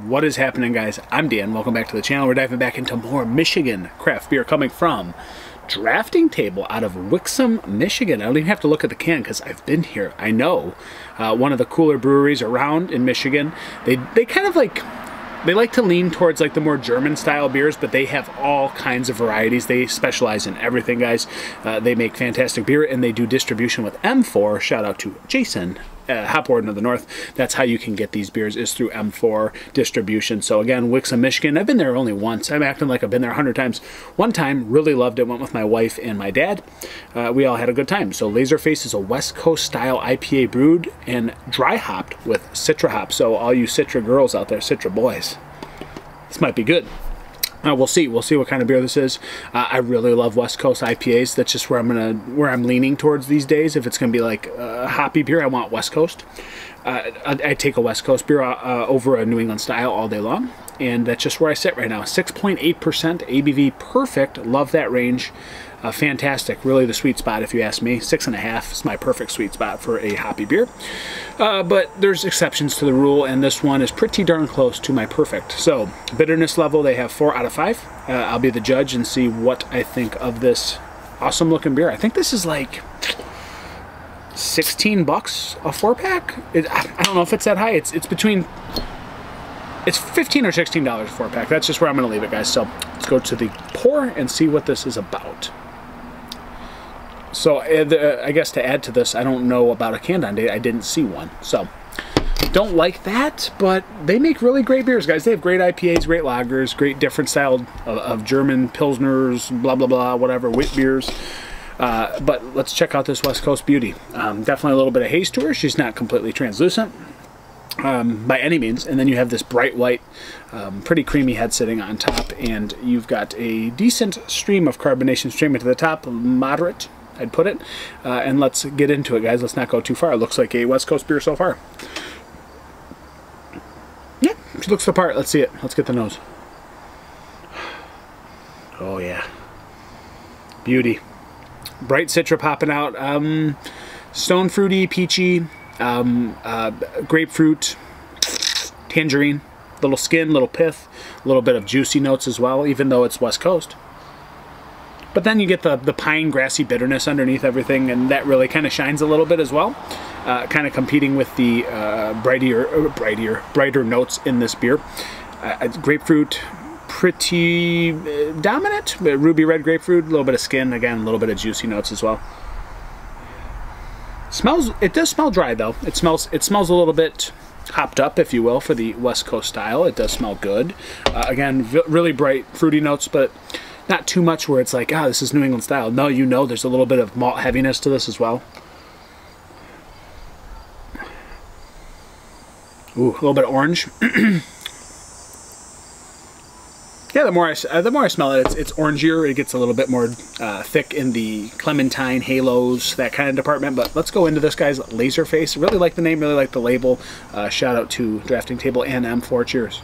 What is happening, guys? I'm Dan. Welcome back to the channel. We're diving back into more Michigan craft beer coming from Drafting Table out of Wixom, Michigan. I don't even have to look at the can because I've been here. I know one of the cooler breweries around in Michigan. They kind of like, they like to lean towards like the more German style beers, but they have all kinds of varieties. They specialize in everything, guys. They make fantastic beer and they do distribution with M4. Shout out to Jason, Hop Warden of the North. That's how you can get these beers, is through M4 distribution. So again, Wixom, Michigan. I've been there only once. I'm acting like I've been there 100 times. One time, really loved it. Went with my wife and my dad. We all had a good time. So Laserface is a West Coast style IPA brewed and dry hopped with Citra hops. So all you Citra girls out there, Citra boys, this might be good. We'll see. We'll see what kind of beer this is. I really love West Coast IPAs. That's just where I'm leaning towards these days. If it's gonna be like a hoppy beer, I want West Coast. I take a West Coast beer over a New England style all day long, and that's just where I sit right now. 6.8% ABV, perfect. Love that range. Fantastic, really the sweet spot if you ask me. 6.5 is my perfect sweet spot for a hoppy beer. But there's exceptions to the rule, and this one is pretty darn close to my perfect. So bitterness level, they have 4 out of 5. I'll be the judge and see what I think of this awesome looking beer. I think this is like 16 bucks a 4-pack. I don't know if it's that high. It's between, it's $15 or $16 a 4-pack. That's just where I'm gonna leave it, guys. So let's go to the pour and see what this is about. So I guess to add to this, I don't know about a can on date. I didn't see one. So don't like that, but they make really great beers, guys. They have great IPAs, great lagers, great different style of German pilsners, blah, blah, blah, whatever, wit beers. But let's check out this West Coast beauty. Definitely a little bit of haze to her. She's not completely translucent by any means. And then you have this bright white, pretty creamy head sitting on top, and you've got a decent stream of carbonation streaming to the top, moderate, I'd put it. And let's get into it, guys. Let's not go too far. It looks like a West Coast beer so far. Yeah, she looks the part. Let's see it. Let's get the nose. Oh yeah, beauty. Bright Citra popping out. Stone fruity, peachy, grapefruit, tangerine, little skin, little pith, a little bit of juicy notes as well, even though it's West Coast. But then you get the pine grassy bitterness underneath everything, and that really kind of shines a little bit as well, kind of competing with the brighter notes in this beer. Grapefruit, pretty dominant, ruby red grapefruit, a little bit of skin, again, a little bit of juicy notes as well. It does smell dry though. It smells a little bit hopped up, if you will, for the West Coast style. It does smell good. Again, really bright fruity notes, but not too much where it's like, this is New England style. No, you know there's a little bit of malt heaviness to this as well. Ooh, a little bit of orange. Yeah, the more I smell it, it's orangier. It gets a little bit more thick in the clementine, halos, that kind of department. But let's go into this, guys. Laserface. Really like the name, really like the label. Shout out to Drafting Table and M4. Cheers.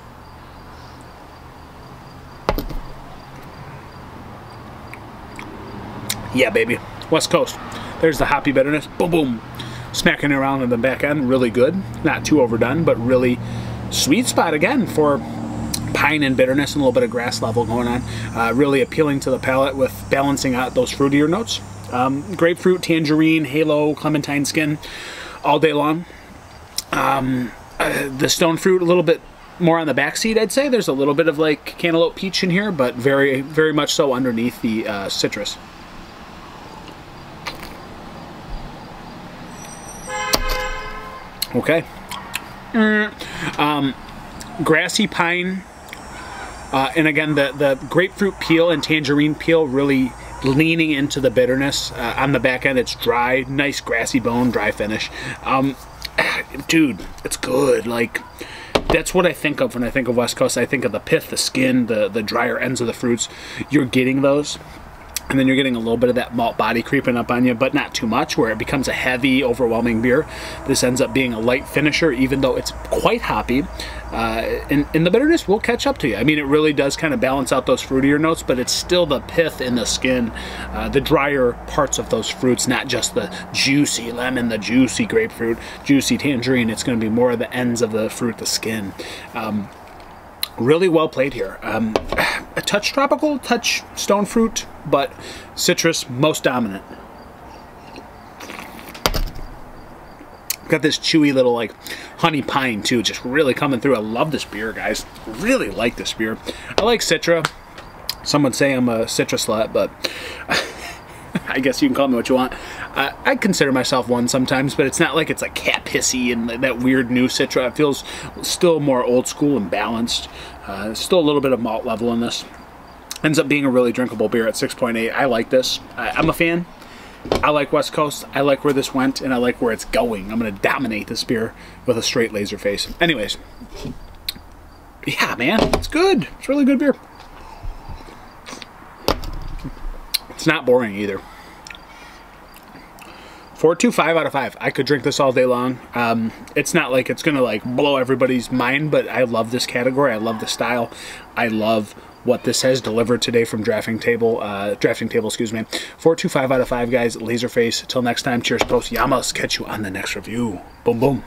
Yeah, baby. West Coast. There's the hoppy bitterness. Boom, boom. Smacking it around in the back end. Really good. Not too overdone, but really sweet spot again for pine and bitterness and a little bit of grass level going on. Really appealing to the palate with balancing out those fruitier notes. Grapefruit, tangerine, halo, clementine skin all day long. The stone fruit a little bit more on the back seat, I'd say. There's a little bit of like cantaloupe peach in here, but very, very much so underneath the citrus. Okay. Grassy pine. And again, the grapefruit peel and tangerine peel really leaning into the bitterness. On the back end, it's dry, nice grassy bone, dry finish. Dude, it's good. Like, that's what I think of when I think of West Coast. I think of the pith, the skin, the drier ends of the fruits. You're getting those. And then you're getting a little bit of that malt body creeping up on you, but not too much, where it becomes a heavy, overwhelming beer. This ends up being a light finisher, even though it's quite hoppy. And the bitterness will catch up to you. I mean, it really does kind of balance out those fruitier notes, but it's still the pith in the skin, the drier parts of those fruits, not just the juicy lemon, the juicy grapefruit, juicy tangerine. It's going to be more of the ends of the fruit, the skin. Really well played here. A touch tropical, touch stone fruit, but citrus most dominant. Got this chewy little like honey pine too, just really coming through. I love this beer, guys. Really like this beer. I like Citra. Some would say I'm a Citra slut, but I guess you can call me what you want. I consider myself one sometimes, but it's not like it's like cat pissy and that weird new Citra. It feels still more old school and balanced. Still a little bit of malt level in this. Ends up being a really drinkable beer at 6.8. I like this. I'm a fan. I like West Coast. I like where this went, and I like where it's going. I'm going to dominate this beer with a straight laser face. Anyways, yeah, man, it's good. It's really good beer. It's not boring either. 4.25 out of 5. I could drink this all day long. It's not like it's going to like blow everybody's mind, but I love this category. I love the style. I love what this has delivered today from Drafting Table, excuse me. 4.25 out of 5, guys. Laserface. Till next time, cheers, post Yamas. Catch you on the next review. Boom, boom.